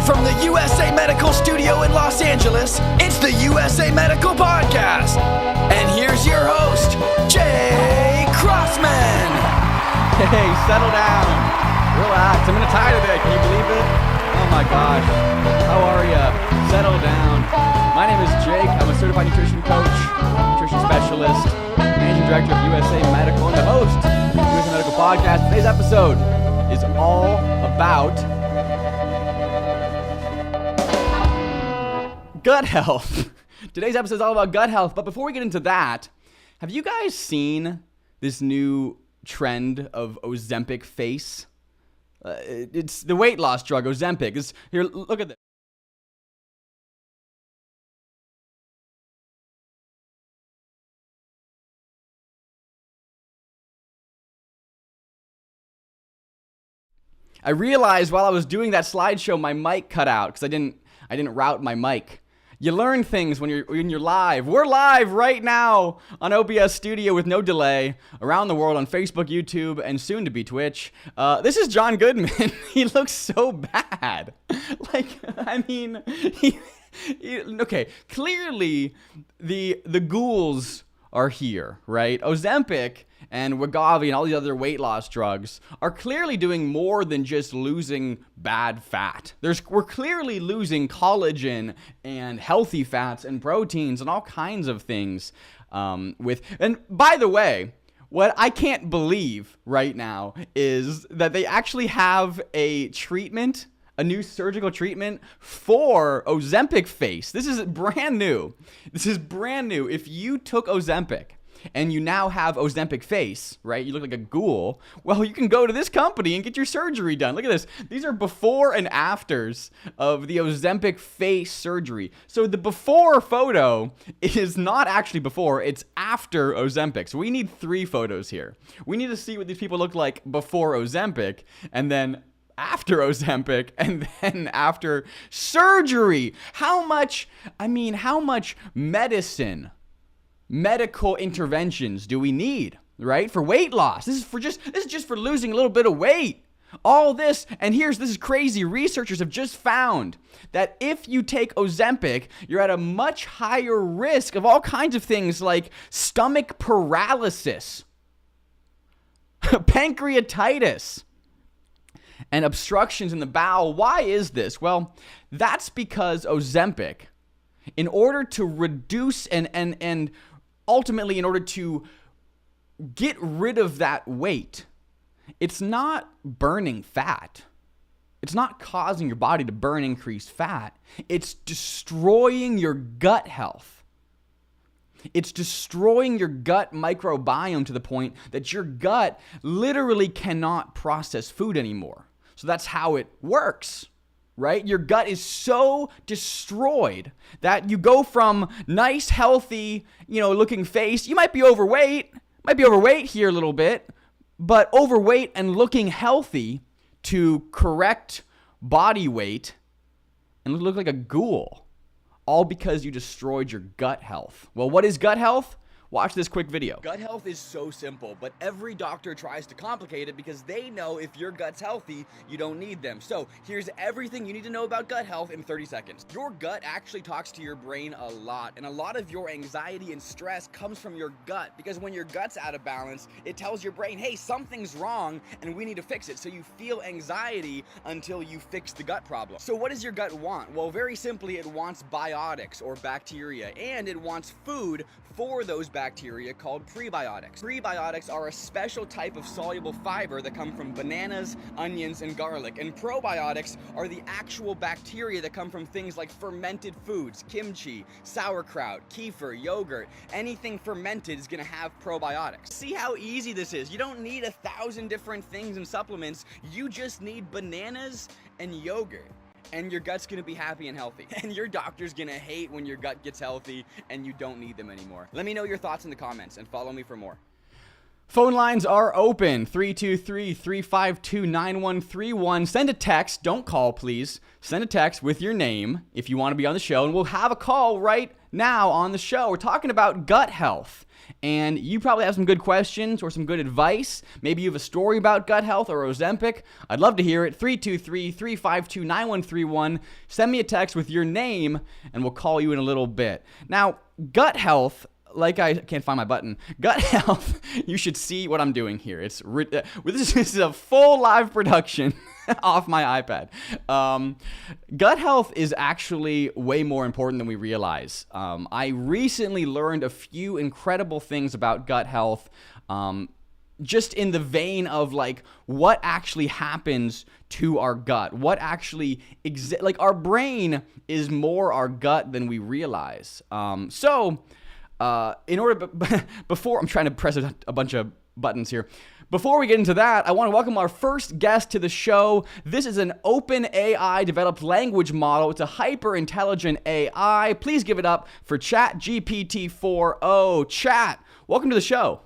From the USA Medical Studio in Los Angeles, it's the USA Medical Podcast. And here's your host, Jay Crossman. Hey, settle down. Relax. I'm gonna tie today. Can you believe it? Oh my gosh. How are ya? Settle down. My name is Jake. I'm a certified nutrition coach, nutrition specialist, managing director of USA Medical, and the host of the USA Medical Podcast. Today's episode is all about gut health. Today's episode is all about gut health. But before we get into that, have you guys seen this new trend of Ozempic face? It's the weight loss drug, Ozempic. Here, look at this. I realized while I was doing that slideshow, my mic cut out because I didn't route my mic. You learn things when you're live. We're live right now on OBS Studio with no delay around the world on Facebook, YouTube, and soon to be Twitch. This is John Goodman. He looks so bad. Okay, clearly the ghouls are here, right? Ozempic and Wegovy and all the other weight loss drugs are clearly doing more than just losing bad fat. We're clearly losing collagen and healthy fats and proteins and all kinds of things. And by the way, what I can't believe right now is that they actually have a treatment, a new surgical treatment for Ozempic face. This is brand new. If you took Ozempic and you now have Ozempic face, right? You look like a ghoul. Well, you can go to this company and get your surgery done. Look at this. These are before and afters of the Ozempic face surgery. So the before photo is not actually before, it's after Ozempic. So we need 3 photos here. We need to see what these people look like before Ozempic and then after Ozempic, and then after surgery. How much medical interventions do we need, right? For weight loss. This is just for losing a little bit of weight. All this, and this is crazy. Researchers have just found that if you take Ozempic, you're at a much higher risk of all kinds of things like stomach paralysis, pancreatitis, and obstructions in the bowel. Why is this? Well, that's because Ozempic, in order to reduce and ultimately in order to get rid of that weight, it's not burning fat. It's not causing your body to burn increased fat. It's destroying your gut health. It's destroying your gut microbiome to the point that your gut literally cannot process food anymore. So that's how it works, right? Your gut is so destroyed that you go from nice, healthy, looking face. You might be overweight here a little bit, but overweight and looking healthy to correct body weight and look like a ghoul. All because you destroyed your gut health. Well, what is gut health? Watch this quick video. Gut health is so simple, but every doctor tries to complicate it because they know if your gut's healthy, you don't need them. So here's everything you need to know about gut health in 30 seconds. Your gut actually talks to your brain a lot, and a lot of your anxiety and stress comes from your gut because when your gut's out of balance, it tells your brain, hey, something's wrong and we need to fix it. So you feel anxiety until you fix the gut problem. So what does your gut want? Well, very simply, it wants biotics or bacteria, and it wants food for those bacteria called prebiotics. Prebiotics are a special type of soluble fiber that come from bananas, onions, and garlic. And probiotics are the actual bacteria that come from things like fermented foods, kimchi, sauerkraut, kefir, yogurt. Anything fermented is gonna have probiotics. See how easy this is? You don't need 1,000 different things and supplements. You just need bananas and yogurt. And your gut's gonna be happy and healthy. And your doctor's gonna hate when your gut gets healthy and you don't need them anymore. Let me know your thoughts in the comments and follow me for more. Phone lines are open, 323-352-9131. Send a text, don't call please. Send a text with your name if you wanna be on the show, and we'll have a call right Now, on the show, we're talking about gut health. And you probably have some good questions or some good advice. Maybe you have a story about gut health or Ozempic. I'd love to hear it. 323-352-9131. Send me a text with your name, and we'll call you in a little bit. Now, gut health, like I can't find my button. Gut health, you should see what I'm doing here. This is a full live production off my iPad. Gut health is actually way more important than we realize. I recently learned a few incredible things about gut health, just in the vein of like what actually happens to our gut, what actually like our brain is more our gut than we realize. Before I'm trying to press a bunch of buttons here. Before we get into that, I want to welcome our first guest to the show. This is an open AI developed language model. It's a hyper intelligent AI. Please give it up for ChatGPT-4o. Chat, welcome to the show.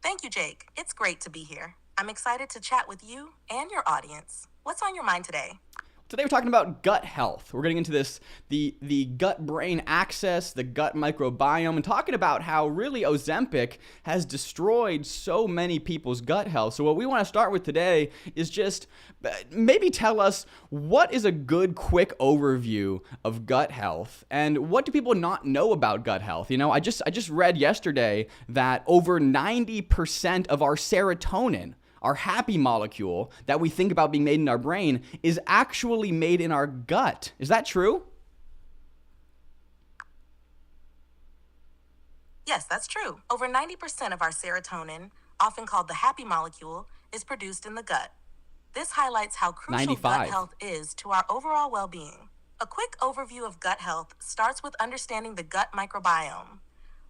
Thank you, Jake. It's great to be here. I'm excited to chat with you and your audience. What's on your mind today? Today we're talking about gut health. We're getting into this, the gut-brain axis, the gut microbiome, and talking about how really Ozempic has destroyed so many people's gut health. So what we want to start with today is just maybe tell us what is a good quick overview of gut health, and what do people not know about gut health? You know, I just read yesterday that over 90% of our serotonin, our happy molecule that we think about being made in our brain, is actually made in our gut. Is that true? Yes, that's true. Over 90% of our serotonin, often called the happy molecule, is produced in the gut. This highlights how crucial 95. gut health is to our overall well-being. A quick overview of gut health starts with understanding the gut microbiome,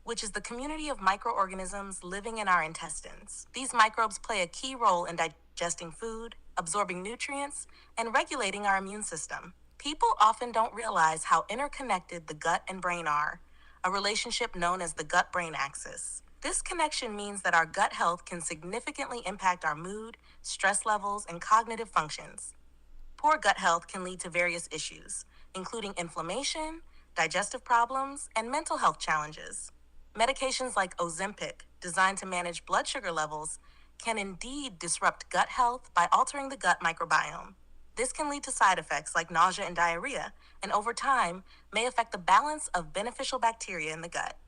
which is the community of microorganisms living in our intestines. These microbes play a key role in digesting food, absorbing nutrients, and regulating our immune system. People often don't realize how interconnected the gut and brain are, a relationship known as the gut-brain axis. This connection means that our gut health can significantly impact our mood, stress levels, and cognitive functions. Poor gut health can lead to various issues, including inflammation, digestive problems, and mental health challenges. Medications like Ozempic, designed to manage blood sugar levels, can indeed disrupt gut health by altering the gut microbiome. This can lead to side effects like nausea and diarrhea, and over time may affect the balance of beneficial bacteria in the gut.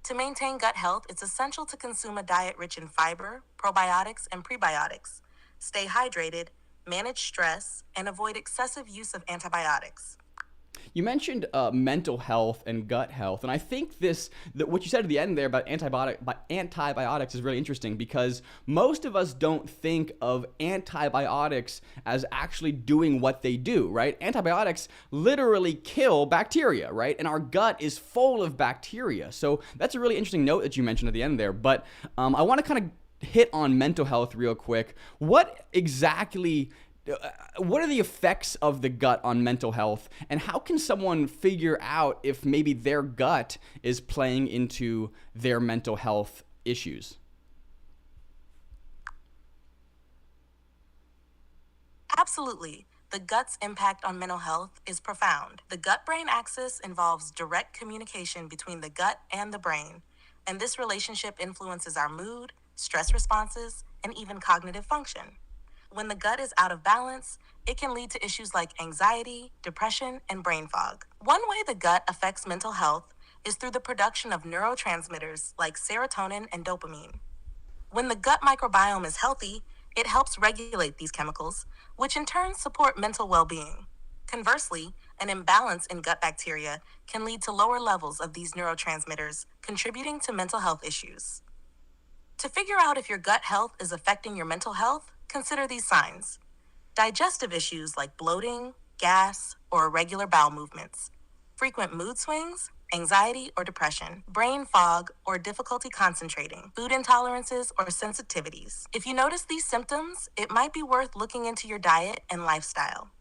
To maintain gut health, it's essential to consume a diet rich in fiber, probiotics, and prebiotics, stay hydrated, manage stress, and avoid excessive use of antibiotics. You mentioned mental health and gut health, and I think what you said at the end there about antibiotics is really interesting, because most of us don't think of antibiotics as actually doing what they do, right? Antibiotics literally kill bacteria, right? And our gut is full of bacteria. So that's a really interesting note that you mentioned at the end there. But I want to kind of hit on mental health real quick. What are the effects of the gut on mental health, and how can someone figure out if maybe their gut is playing into their mental health issues? Absolutely. The gut's impact on mental health is profound. The gut-brain axis involves direct communication between the gut and the brain, and this relationship influences our mood, stress responses, and even cognitive function. When the gut is out of balance, it can lead to issues like anxiety, depression, and brain fog. One way the gut affects mental health is through the production of neurotransmitters like serotonin and dopamine. When the gut microbiome is healthy, it helps regulate these chemicals, which in turn support mental well-being. Conversely, an imbalance in gut bacteria can lead to lower levels of these neurotransmitters, contributing to mental health issues. To figure out if your gut health is affecting your mental health, consider these signs: digestive issues like bloating, gas, or irregular bowel movements, frequent mood swings, anxiety or depression, brain fog or difficulty concentrating, food intolerances or sensitivities. If you notice these symptoms, it might be worth looking into your diet and lifestyle.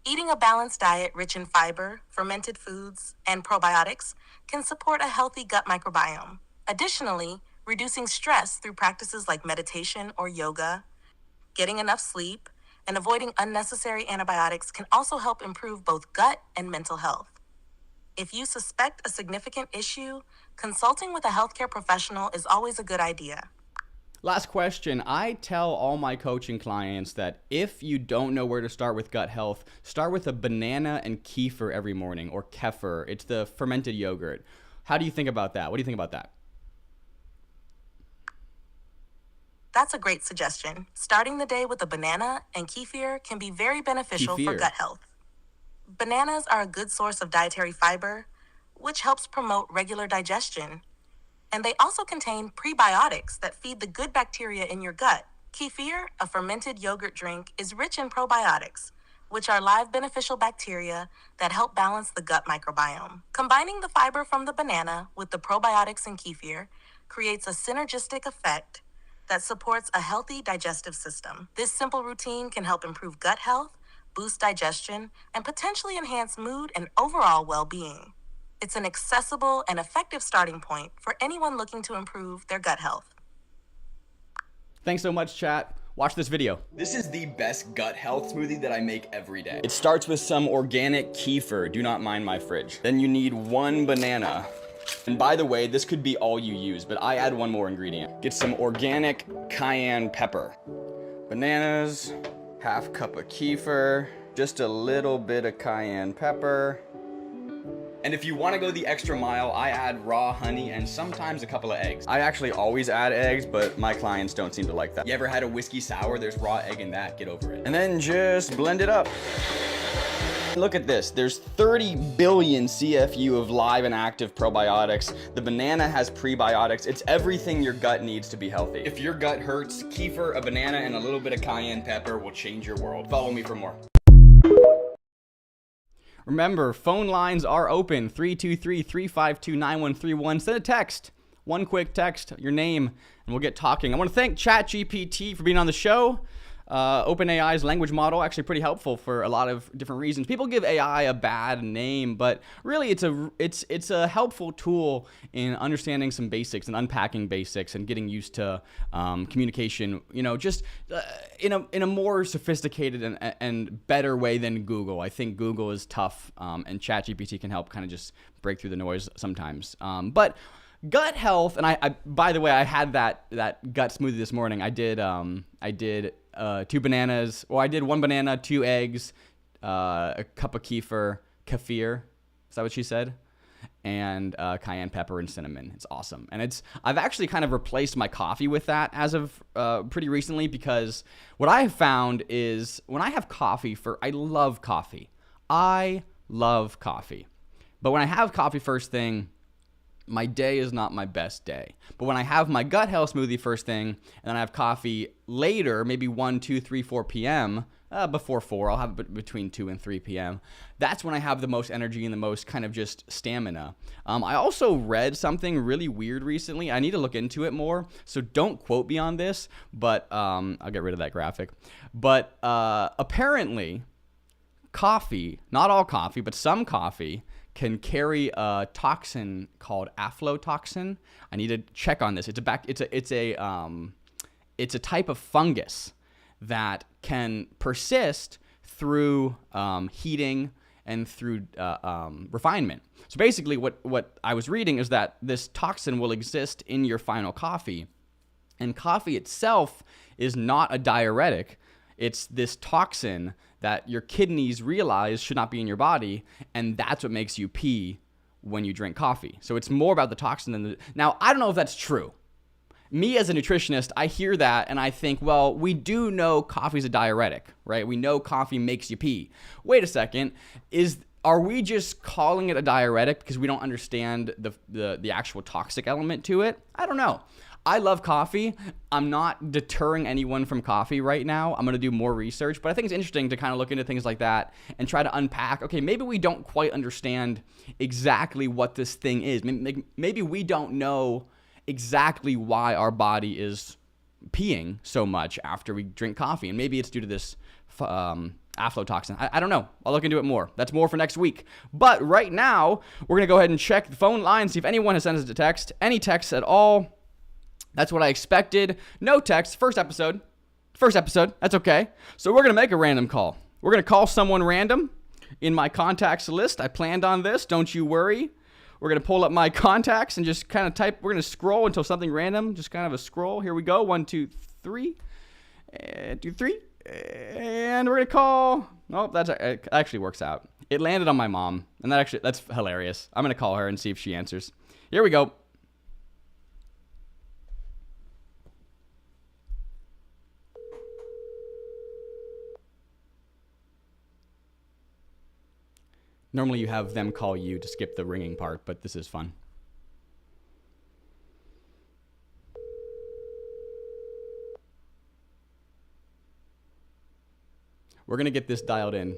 Eating a balanced diet rich in fiber, fermented foods, and probiotics can support a healthy gut microbiome. Additionally, reducing stress through practices like meditation or yoga, getting enough sleep, and avoiding unnecessary antibiotics can also help improve both gut and mental health. If you suspect a significant issue, consulting with a healthcare professional is always a good idea. Last question. I tell all my coaching clients that if you don't know where to start with gut health, start with a banana and kefir every morning, or kefir. It's the fermented yogurt. How do you think about that? What do you think about that? That's a great suggestion. Starting the day with a banana and kefir can be very beneficial for gut health. Bananas are a good source of dietary fiber, which helps promote regular digestion. And they also contain prebiotics that feed the good bacteria in your gut. Kefir, a fermented yogurt drink, is rich in probiotics, which are live beneficial bacteria that help balance the gut microbiome. Combining the fiber from the banana with the probiotics in kefir creates a synergistic effect that supports a healthy digestive system. This simple routine can help improve gut health, boost digestion, and potentially enhance mood and overall well-being. It's an accessible and effective starting point for anyone looking to improve their gut health. Thanks so much, chat. Watch this video. This is the best gut health smoothie that I make every day. It starts with some organic kefir. Do not mind my fridge. Then you need 1 banana. And by the way, this could be all you use, but I add one more ingredient. Get some organic cayenne pepper. Bananas, half cup of kefir, just a little bit of cayenne pepper. And if you want to go the extra mile, I add raw honey and sometimes a couple of eggs. I actually always add eggs, but my clients don't seem to like that. You ever had a whiskey sour? There's raw egg in that, get over it. And then just blend it up. Look at this, there's 30 billion CFU of live and active probiotics. The banana has prebiotics. It's everything your gut needs to be healthy. If your gut hurts, kefir, a banana, and a little bit of cayenne pepper will change your world. Follow me for more. Remember, phone lines are open, 323-352-9131. Send a text, one quick text, your name, and we'll get talking. I want to thank ChatGPT for being on the show. OpenAI's language model, actually pretty helpful for a lot of different reasons. People give AI a bad name, but really it's a helpful tool in understanding some basics and unpacking basics and getting used to communication, just in a more sophisticated and better way than Google. I think Google is tough, and ChatGPT can help kind of just break through the noise sometimes. But gut health, and I by the way, I had that gut smoothie this morning. I did 2 bananas. Well, I did 1 banana, 2 eggs, a cup of kefir. Is that what she said? And cayenne pepper and cinnamon. It's awesome. And I've actually kind of replaced my coffee with that as of pretty recently, because what I have found is when I have coffee I love coffee. I love coffee. But when I have coffee first thing, my day is not my best day. But when I have my gut health smoothie first thing, and then I have coffee later, maybe 1, 2, 3, 4 p.m., before 4, I'll have it between 2 and 3 p.m., that's when I have the most energy and the most kind of just stamina. I also read something really weird recently. I need to look into it more, so don't quote me on this, but I'll get rid of that graphic. But apparently, coffee, not all coffee, but some coffee, can carry a toxin called aflatoxin. I need to check on this. It's a type of fungus that can persist through heating and through refinement. So basically what I was reading is that this toxin will exist in your final coffee, and coffee itself is not a diuretic. It's this toxin that your kidneys realize should not be in your body, and that's what makes you pee when you drink coffee. So it's more about the toxin than Now, I don't know if that's true. Me as a nutritionist, I hear that and I think, well, we do know coffee's a diuretic, right? We know coffee makes you pee. Wait a second, are we just calling it a diuretic because we don't understand the actual toxic element to it? I don't know. I love coffee. I'm not deterring anyone from coffee right now. I'm going to do more research, but I think it's interesting to kind of look into things like that and try to unpack, okay, maybe we don't quite understand exactly what this thing is. Maybe we don't know exactly why our body is peeing so much after we drink coffee, and maybe it's due to this aflatoxin. I don't know. I'll look into it more. That's more for next week. But right now, we're going to go ahead and check the phone line, see if anyone has sent us a text, any texts at all. That's what I expected. No text. First episode. First episode. That's okay. So we're going to make a random call. We're going to call someone random in my contacts list. I planned on this. Don't you worry. We're going to pull up my contacts and just kind of type. We're going to scroll until something random. Just kind of a scroll. Here we go. 1, 2, 3. 2, 3. And we're going to call. Oh, it actually works out. It landed on my mom. And that's hilarious. I'm going to call her and see if she answers. Here we go. Normally you have them call you to skip the ringing part, but this is fun. We're going to get this dialed in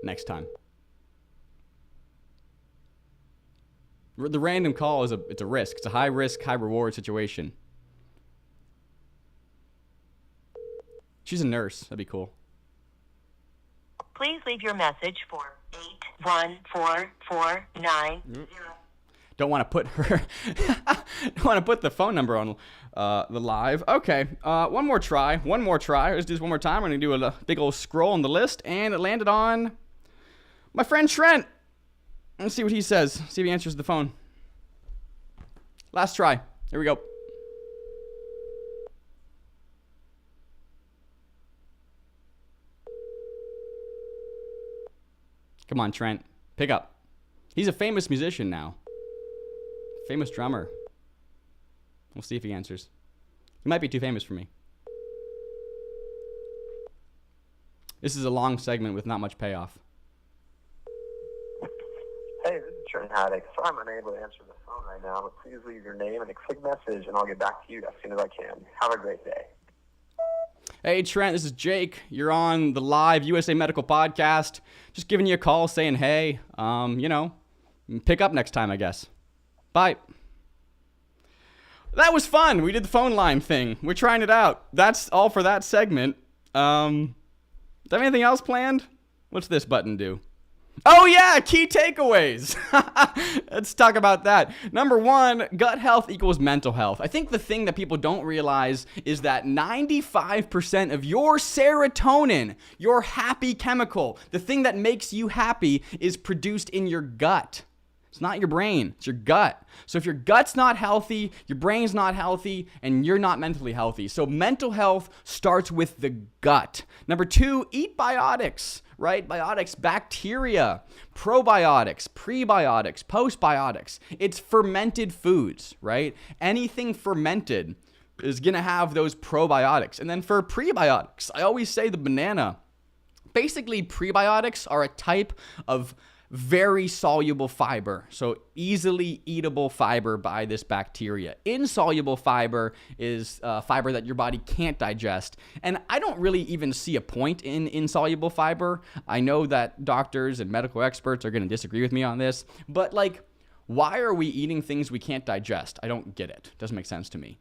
next time. The random call it's a risk. It's a high risk, high reward situation. She's a nurse. That'd be cool. Please leave your message for 81449. Don't want to put her. Don't want to put the phone number on the live. Okay, one more try. Let's do this one more time. We're gonna do a big old scroll on the list, and it landed on my friend Trent. Let's see what he says. See if he answers the phone. Last try. Here we go. Come on, Trent. Pick up. He's a famous musician now. Famous drummer. We'll see if he answers. He might be too famous for me. This is a long segment with not much payoff. Hey, this is Trent Haddock. Sorry I'm unable to answer the phone right now, but please leave your name and a quick message, and I'll get back to you as soon as I can. Have a great day. Hey, Trent, this is Jake. You're on the live USA Medical Podcast. Just giving you a call saying, hey, pick up next time, I guess. Bye. That was fun. We did the phone line thing. We're trying it out. That's all for that segment. Do I have anything else planned? What's this button do? Oh, yeah, key takeaways. Let's talk about that. Number 1, gut health equals mental health. I think the thing that people don't realize is that 95% of your serotonin, your happy chemical, the thing that makes you happy, is produced in your gut. It's not your brain, it's your gut. So if your gut's not healthy, your brain's not healthy, and you're not mentally healthy. So mental health starts with the gut. Number 2, eat biotics, right? Biotics, bacteria, probiotics, prebiotics, postbiotics. It's fermented foods, right? Anything fermented is gonna have those probiotics. And then for prebiotics, I always say the banana. Basically, prebiotics are a type of very soluble fiber, so easily eatable fiber by this bacteria. Insoluble fiber is fiber that your body can't digest, and I don't really even see a point in insoluble fiber. I know that doctors and medical experts are going to disagree with me on this, but why are we eating things we can't digest? I don't get it. Doesn't make sense to me.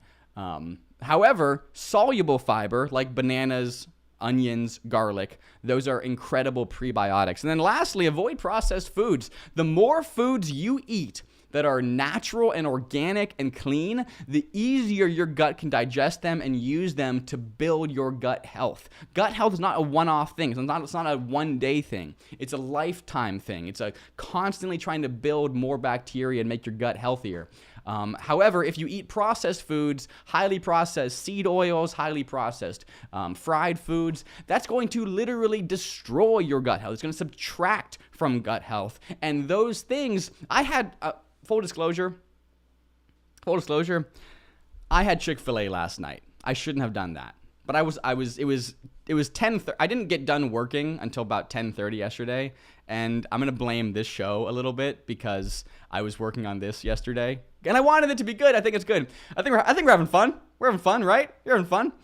However, soluble fiber like bananas, onions, garlic, those are incredible prebiotics. And then lastly, avoid processed foods. The more foods you eat that are natural and organic and clean, the easier your gut can digest them and use them to build your gut health. Gut health is not a one-off thing. It's not a one-day thing. It's a lifetime thing. It's a constantly trying to build more bacteria and make your gut healthier. However, if you eat processed foods, highly processed seed oils, highly processed fried foods, that's going to literally destroy your gut health. It's going to subtract from gut health. And those things, I had, full disclosure, I had Chick-fil-A last night. I shouldn't have done that. But it was 10:30. I didn't get done working until about 10:30 yesterday, and I'm gonna blame this show a little bit because I was working on this yesterday, and I wanted it to be good. I think it's good. I think we're having fun. We're having fun, right? You're having fun.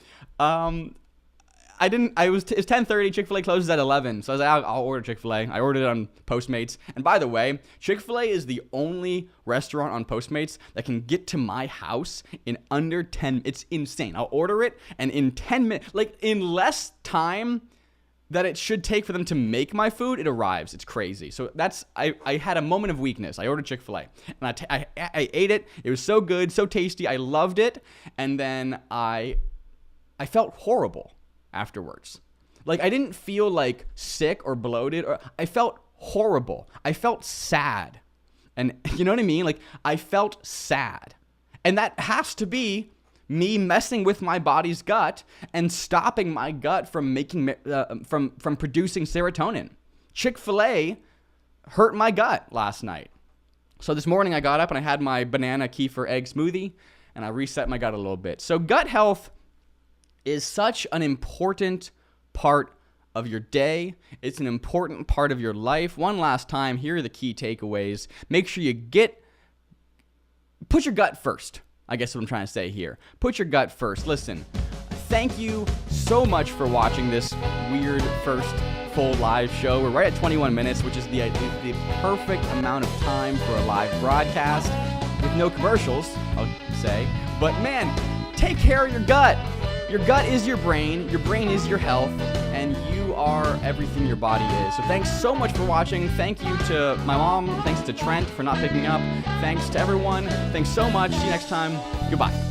It's 10:30. Chick-fil-A closes at 11, so I was like, I'll order Chick-fil-A. I ordered it on Postmates, and by the way, Chick-fil-A is the only restaurant on Postmates that can get to my house in under 10. It's insane. I'll order it, and in 10 minutes, in less time that it should take for them to make my food, it arrives. It's crazy. So I had a moment of weakness. I ordered Chick-fil-A, and I ate it. It was so good, so tasty. I loved it, and then I felt horrible. afterwards. Like, I didn't feel like sick or bloated, or I felt horrible. I felt sad. And you know what I mean? Like, I felt sad. And that has to be me messing with my body's gut and stopping my gut from making from producing serotonin. Chick-fil-A hurt my gut last night. So this morning I got up and I had my banana kefir egg smoothie and I reset my gut a little bit. So gut health is such an important part of your day. It's an important part of your life. One last time, here are the key takeaways. Make sure you put your gut first. I guess what I'm trying to say here. Put your gut first. Listen, thank you so much for watching this weird first full live show. We're right at 21 minutes, which is the perfect amount of time for a live broadcast with no commercials, I'll say. But man, take care of your gut. Your gut is your brain is your health, and you are everything your body is. So thanks so much for watching. Thank you to my mom. Thanks to Trent for not picking up. Thanks to everyone. Thanks so much. See you next time. Goodbye.